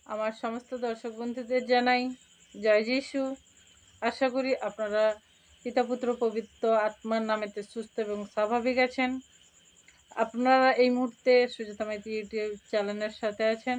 আমার সমস্ত দর্শক বন্ধুদের জানাই জয় যিশু। আশা করি আপনারা পিতা পুত্র পবিত্র আত্মার নামেতে সুস্থ এবং স্বাভাবিক আছেন। আপনারা এই মুহূর্তে সুজাতা মাইতি ইউটিউব চ্যানেলের সাথে আছেন।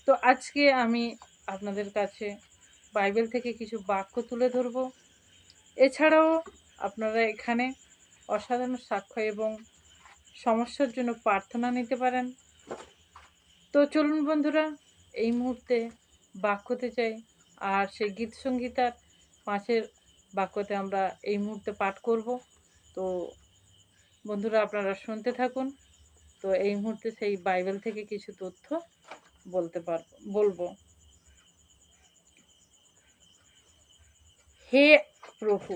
তো আজকে আমি আপনাদের কাছে বাইবেল থেকে কিছু বাক্য তুলে ধরব। এছাড়াও আপনারা এখানে অসাধারণ সাক্ষ্য এবং সমস্যার জন্য প্রার্থনা নিতে পারেন। তো চলুন বন্ধুরা, এই মুহূর্তে বাক্যতে চাই, আর সেই গীত সঙ্গীতার 5-এর বাক্যতে আমরা এই মুহূর্তে পাঠ করব। তো বন্ধুরা আপনারা শুনতে থাকুন। তো এই মুহূর্তে সেই বাইবেল থেকে কিছু তথ্য বলবো। হে প্রভু,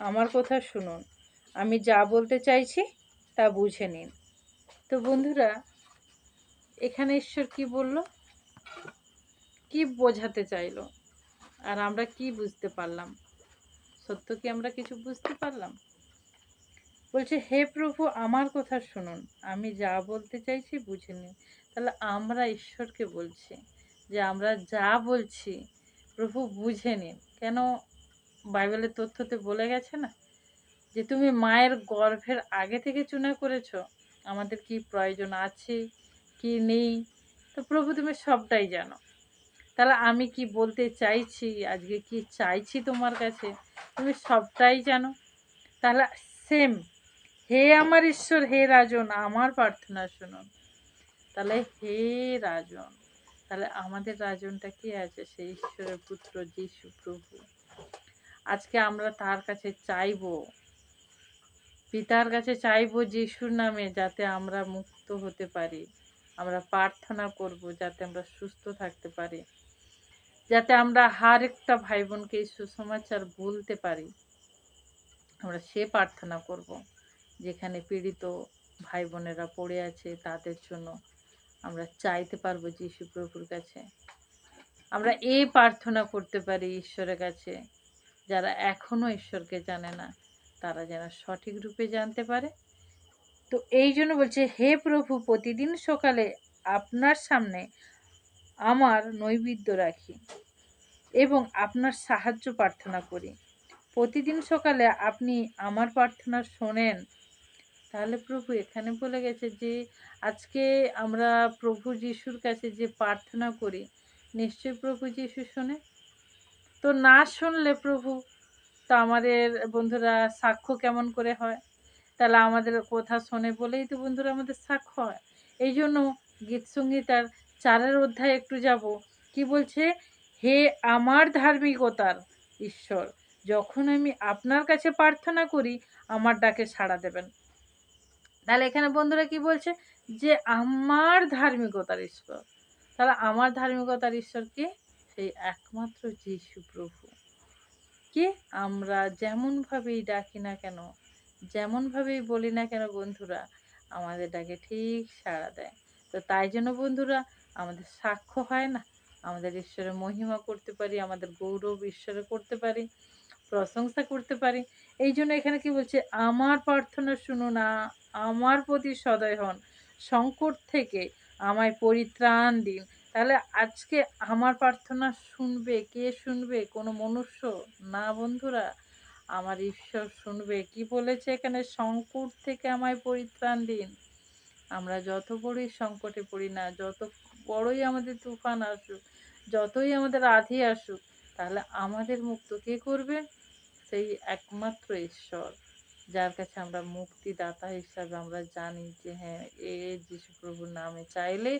আমার কথা শুনুন, আমি যা বলতে চাইছি তা বুঝে নিন। তো বন্ধুরা, এখানে ঈশ্বর কি বলল, কি বোঝাতে চাইলো, আর আমরা কি বুঝতে পারলাম? সত্য কি আমরা কিছু বুঝতে পারলাম? বলছে, হে প্রভু আমার কথা শুনুন, আমি যা বলতে চাইছি বুঝে নিন। তাহলে আমরা ঈশ্বরকে বলছি যে আমরা যা বলছি প্রভু বুঝে নিন। কেন? বাইবেলের তথ্যতে বলে গেছে না যে তুমি মায়ের গর্ভের আগে থেকে চুনা করেছো আমাদের কি প্রয়োজন আছে কি নেই। তো প্রভু তুমি সবটাই জানো। তাহলে আমি কি বলতে চাইছি, আজকে কি চাইছি তোমার কাছে, তুমি সবটাই জানো। তাহলে সেম, হে আমার ঈশ্বর, হে রাজন, আমার প্রার্থনা শুনুন। তাহলে হে রাজন, তাহলে আমাদের রাজনটা কি আছে? সেই ঈশ্বরের পুত্র যিশু প্রভু। আজকে আমরা তার কাছে চাইবো, পিতার কাছে চাইবো যিশুর নামে, যাতে আমরা মুক্ত হতে পারি। আমরা প্রার্থনা করব যাতে আমরা সুস্থ থাকতে পারি, যাতে আমরা হার একটা ভাই বোনকে এই সুসমাচার বলতে পারি। আমরা সে প্রার্থনা করব, যেখানে পীড়িত ভাই বোনেরা পড়ে আছে তাদের জন্য আমরা চাইতে পারবো যিশু প্রভুর কাছে। আমরা এই প্রার্থনা করতে পারি ঈশ্বরের কাছে, যারা এখনো ঈশ্বরকে জানে না তারা যেন সঠিক রূপে জানতে পারে। তো এই জন্য বলছে, হে প্রভু, প্রতিদিন সকালে আপনার সামনে আমার নৈবেদ্য রাখি এবং আপনার সাহায্য প্রার্থনা করি। প্রতিদিন সকালে আপনি আমার প্রার্থনা শোনেন। তাহলে প্রভু এখানে বলে গেছে যে আজকে আমরা প্রভু যিশুর কাছে যে প্রার্থনা করি, নিশ্চয়ই প্রভু যিশু শোনে। তো না শুনলে প্রভু, তো আমাদের বন্ধুরা সাক্ষ্য কেমন করে হয়? তাহলে আমাদের কথা শোনে বলেই তো বন্ধুরা আমাদের সাক্ষ্য হয়। এই জন্য গীত সঙ্গীতার 4 অধ্যায়ে একটু যাব। কি বলছে? হে আমার ধার্মিকতার ঈশ্বর, যখন আমি আপনার কাছে প্রার্থনা করি আমার ডাকে সাড়া দেবেন। তাহলে এখানে বন্ধুরা কি বলছে? যে আমার ধার্মিকতার ঈশ্বর। তাহলে আমার ধার্মিকতার ঈশ্বর কে? সেই একমাত্র যিশু প্রভু। কি আমরা যেমনভাবেই ডাকি না কেন, যেমনভাবেই বলি না কেন বন্ধুরা, আমাদের ডাকে ঠিক সাড়া দেয়। তো তাই জন্য বন্ধুরা আমাদের সাক্ষ্য হয় না, আমাদের ঈশ্বরের মহিমা করতে পারি, আমাদের গৌরব ঈশ্বরে করতে পারি, প্রশংসা করতে পারি। এই জন্য এখানে কি বলছে? আমার প্রার্থনা শুনুন, আমার প্রতি সদয় হন, সংকট থেকে আমায় পরিত্রাণ দিন। তাহলে আজকে আমার প্রার্থনা শুনবে কে? শুনবে কোনো মনুষ্য না বন্ধুরা, আমার ঈশ্বর শুনবে। কি বলেছে এখানে? সংকট থেকে আমায় পরিত্রাণ দিন। আমরা যত বড়ই সংকটে পড়ি না, যত বড়ই আমাদের তুফান আসুক, যতই আমাদের আঁধি আসুক, তাহলে আমাদের মুক্ত কে করবে? সেই একমাত্র ঈশ্বর, যার কাছে আমরা মুক্তিদাতা হিসাবে আমরা জানি যে হ্যাঁ, যিশু প্রভুর নামে চাইলে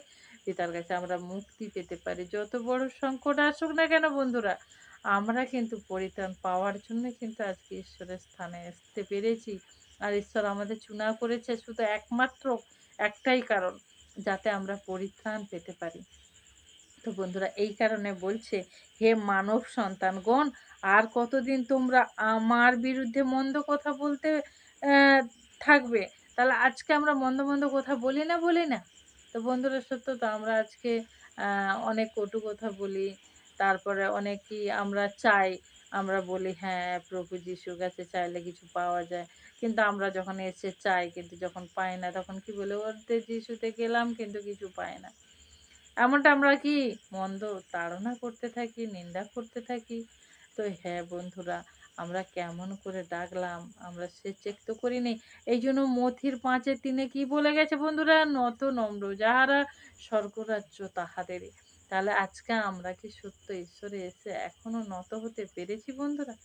পিতার কাছে আমরা মুক্তি পেতে পারি। যত বড় সংকট আসুক না কেন বন্ধুরা, আমরা কিন্তু পরিত্রাণ পাওয়ার জন্য কিন্তু আজকে ঈশ্বরের স্থানে আসতে পেরেছি। আর ঈশ্বর আমাদের চুনা করেছে শুধু একমাত্র একটাই কারণ, যাতে আমরা পরিত্রাণ পেতে পারি। তো বন্ধুরা এই কারণে বলছে, হে মানব সন্তানগণ, আর কতদিন তোমরা আমার বিরুদ্ধে মন্দ কথা বলতে থাকবে? তাহলে আজকে আমরা মন্দ মন্দ কথা বলি না? তো বন্ধুরা সত্য তো, আমরা আজকে অনেক কটু কথা বলি, তারপরে অনেক কি আমরা চাই, আমরা বলি হ্যাঁ প্রভু যিশুর কাছে চাইলে কিছু পাওয়া যায়, কিন্তু আমরা যখন এসে চাই কিন্তু যখন পাই না, তখন কি বলে? ওদের যিশুতে গেলাম কিন্তু কিছু পাই না। এমনটা আমরা কি মন্দ তাড়না করতে থাকি, নিন্দা করতে থাকি। তো হ্যাঁ বন্ধুরা, আমরা কেমন করে ডাকলাম, আমরা সে চেক তো করিনি। এই জন্য মথির ৫-৩ কি বলে গেছে বন্ধুরা, নত নম্র যাহারা স্বর্গরাজ্য তাহাদেরই। তাহলে আজকে আমরা কি সত্য ঈশ্বরে এসে এখনো নত হতে পেরেছি বন্ধুরা?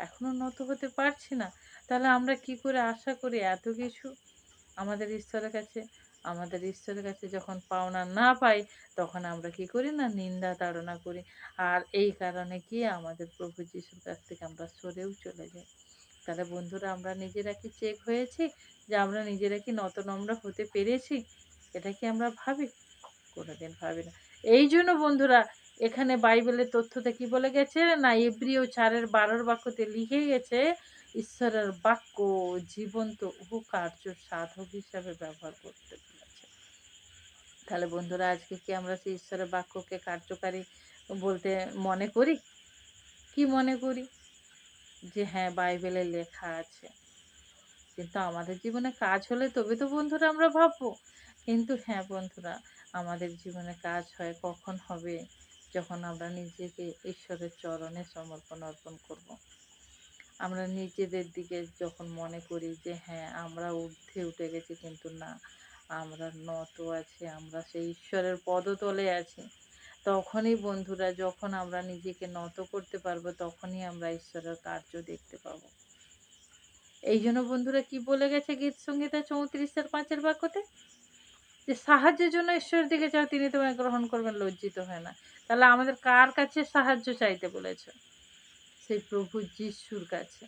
এখনো নত হতে পারছি না। তাহলে আমরা কি করে আশা করি এত কিছু আমাদের ঈশ্বরের কাছে? আমাদের ঈশ্বরের কাছে যখন পাওনা না পাই, তখন আমরা কি করি না, নিন্দা তাড়না করি। আর এই কারণে কি আমাদের প্রভু যিশুর কাছ থেকে আমরা সরেও চলে যাই। তাহলে বন্ধুরা, আমরা নিজেরা কি চেক হয়েছি যে আমরা নিজেরা কি নতনম্র হতে পেরেছি? এটা কি আমরা ভাবি? কোনোদিন ভাবি না। এই জন্য বন্ধুরা, এখানে বাইবেলের তথ্যতে কি বলে গেছে না, এব্রিয় 4:12 বাক্যতে লিখে গেছে, ঈশ্বরের বাক্য জীবন্ত ও কার্য সাধক হিসাবে ব্যবহার করতে বলেছে। তাহলে বন্ধুরা, আজকে কি আমরা সেই ঈশ্বরের বাক্যকে কার্যকারী বলতে মনে করি? কি মনে করি? যে হ্যাঁ, বাইবেলে লেখা আছে, কিন্তু আমাদের জীবনে কাজ হলে তবে তো বন্ধুরা আমরা ভাববো। কিন্তু হ্যাঁ বন্ধুরা, আমাদের জীবনে কাজ হয় কখন হবে? যখন আমরা নিজেকে ঈশ্বরের চরণে সমর্পণ অর্পণ করব। আমরা নিজেদের দিকে যখন মনে করি যে হ্যাঁ, আমরা ঊর্ধ্বে উঠে গেছি, কিন্তু না, আমরা নত আছি, আমরা সেই ঈশ্বরের পদতলে আছি। তখনই বন্ধুরা, যখন আমরা নিজেকে নত করতে পারবো, তখনই আমরা ঈশ্বরের কার্য দেখতে পাবো। এই জন্য বন্ধুরা, কি বলে গেছে গীত সংহিতা 34:5 বাক্যতে, যে সাহায্যের জন্য ঈশ্বরের দিকে চাও, তিনি তোমায় গ্রহণ করবেন, লজ্জিত হয় না। তাহলে আমাদের কার কাছে সাহায্য চাইতে বলেছে? সেই প্রভু যিশুর কাছে।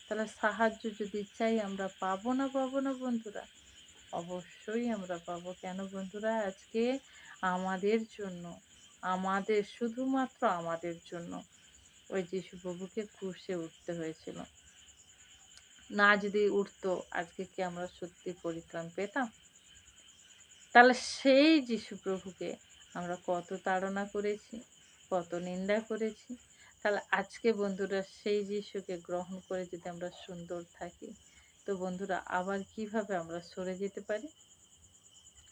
তাহলে সাহায্য যদি চাই, আমরা পাবো না পাবো না বন্ধুরা? অবশ্যই আমরা পাবো। কেন বন্ধুরা? আজকে আমাদের জন্য, আমাদের শুধুমাত্র আমাদের জন্য ওই যিশু প্রভুকে ক্রুশে উঠতে হয়েছিল। না যদি উঠতো, আজকে কি আমরা সত্যি পরিত্রাণ পেতাম? তাহলে সেই যিশু প্রভুকে আমরা কত তাড়না করেছি, কত নিন্দা করেছি। তাহলে আজকে বন্ধুরা, সেই যিশুকে গ্রহণ করে যদি আমরা সুন্দর থাকি, তো বন্ধুরা আবার কিভাবে আমরা সরে যেতে পারি?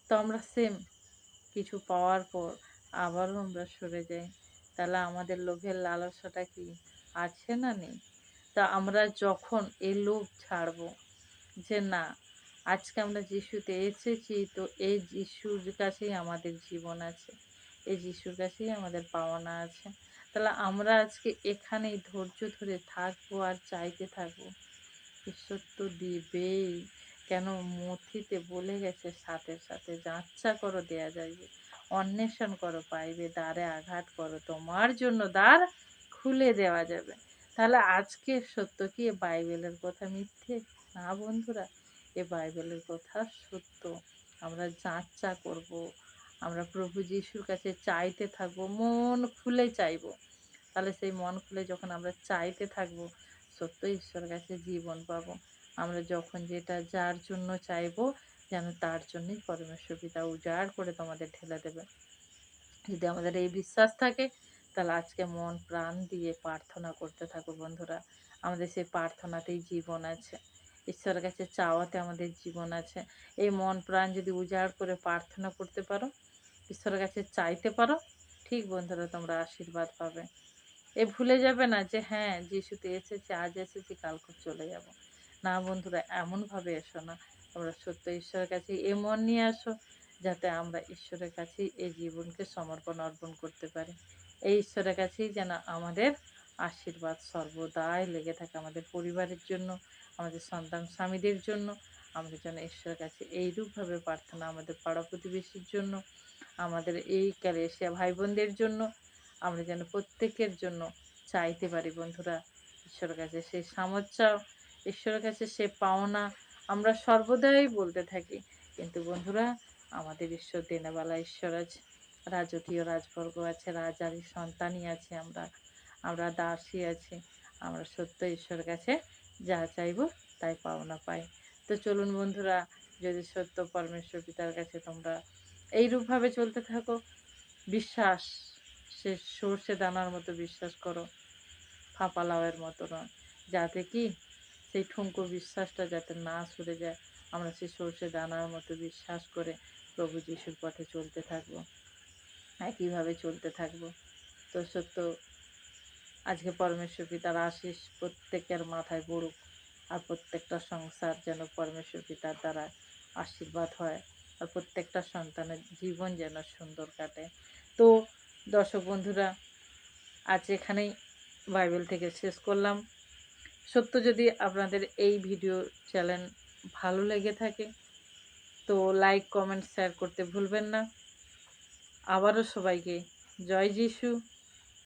তো আমরা সেম কিছু পাওয়ার পর আবারও আমরা সরে যাই। তাহলে আমাদের লোভের লালসাটা কি আছে না নেই? তা আমরা যখন এই লোভ ছাড়বো, যে না, আজকে আমরা যিশুতে এসেছি, তো এই যিশুর কাছেই আমাদের জীবন আছে, এই যিশুর কাছেই আমাদের পাওনা আছে। তাহলে আমরা আজকে এখানেই ধৈর্য ধরে থাকবো আর চাইতে থাকবো। ঈশ্বর তো দিবেই। কেন? মথিতে বলে গেছে, সাথে সাথে যাচ্ছা করো দেয়া যাইবে, অন্বেষণ করো পাইবে, দ্বারে আঘাত করো তোমার জন্য দ্বার খুলে দেওয়া যাবে। তাহলে আজকে সত্য কি এ বাইবেলের কথা মিথ্যে? না বন্ধুরা, এ বাইবেলের কথা সত্য। আমরা যাচ্ছা করব, আমরা প্রভু যিশুর কাছে চাইতে থাকবো, মন খুলে চাইবো। তাহলে সেই মন খুলে যখন আমরা চাইতে থাকবো, সত্য ঈশ্বরের কাছে জীবন পাবো। আমরা যখন যেটা যার জন্য চাইবো, যেন তার জন্যই পরমেশ্বর পিতা উজাড় করে তোমাদের ঢেলে দেবে। যদি আমাদের এই বিশ্বাস থাকে, তাহলে আজকে মন প্রাণ দিয়ে প্রার্থনা করতে থাকো বন্ধুরা। আমাদের সেই প্রার্থনাতেই জীবন আছে, ঈশ্বরের কাছে চাওয়াতে আমাদের জীবন আছে। এই মন প্রাণ যদি উজাড় করে প্রার্থনা করতে পারো, ঈশ্বরের কাছে চাইতে পারো, ঠিক বন্ধুরা, তোমরা আশীর্বাদ পাবে। এ ভুলে যাবে না যে হ্যাঁ, যিশুতে এসেছি, আজ এসেছি, কালকে চলে যাব। না বন্ধুরা, এমনভাবে এসো না। তোমরা সত্য ঈশ্বরের কাছে এ মন নিয়ে আসো, যাতে আমরা ঈশ্বরের কাছেই এই জীবনকে সমর্পণ অর্পণ করতে পারি। এই ঈশ্বরের কাছেই যেন আমাদের আশীর্বাদ সর্বদাই লেগে থাকে, আমাদের পরিবারের জন্য, আমাদের সন্তান স্বামীদের জন্য। আমরা যেন ঈশ্বরের কাছে এইরূপভাবে প্রার্থনা, আমাদের পাড়া প্রতিবেশীর জন্য, আমাদের এই ক্যালেশিয়া ভাই বোনদের জন্য, আমরা যেন প্রত্যেকের জন্য চাইতে পারি বন্ধুরা। ঈশ্বরের কাছে সেই সামর্থ্য, ঈশ্বরের কাছে সে পাওনা আমরা সর্বদাই বলতে থাকি। কিন্তু বন্ধুরা, আমাদের ঈশ্বর দেনেবালা ঈশ্বর আছে, রাজকীয় রাজবর্গ আছে, রাজারই সন্তানই আছে আমরা, আমরা দাসী আছি। আমরা সত্য ঈশ্বরের কাছে যা চাইব তাই পাওনা পাই। তো চলুন বন্ধুরা, যদি সত্য পরমেশ্বর পিতার কাছে তোমরা এইরূপভাবে চলতে থাকো, বিশ্বাস, সে সর্ষে দানার মতো বিশ্বাস করো, ফাঁপা লাউয়ের মতো নয়। যাতে কি সেই ঠুনকো বিশ্বাসটা যাতে না সরে যায়, আমরা সেই সর্ষে দানার মতো বিশ্বাস করে প্রভু যিশুর পথে চলতে থাকবো। একইভাবে চলতে থাকবো। তো সত্য আজকে পরমেশ্বর পিতার আশিস প্রত্যেকের মাথায় পড়ুক, আর প্রত্যেকটা সংসার যেন পরমেশ্বর পিতার দ্বারা আশীর্বাদ হয়, আর প্রত্যেকটা সন্তানের জীবন যেন সুন্দর কাটে। তো দর্শক বন্ধুরা, আজ এখানেই বাইবেল থেকে শেষ করলাম। সত্য যদি আপনাদের এই ভিডিও চ্যানেল ভালো লেগে থাকে তো লাইক, কমেন্ট, শেয়ার করতে ভুলবেন না। আবারও সবাইকে জয় যিশু।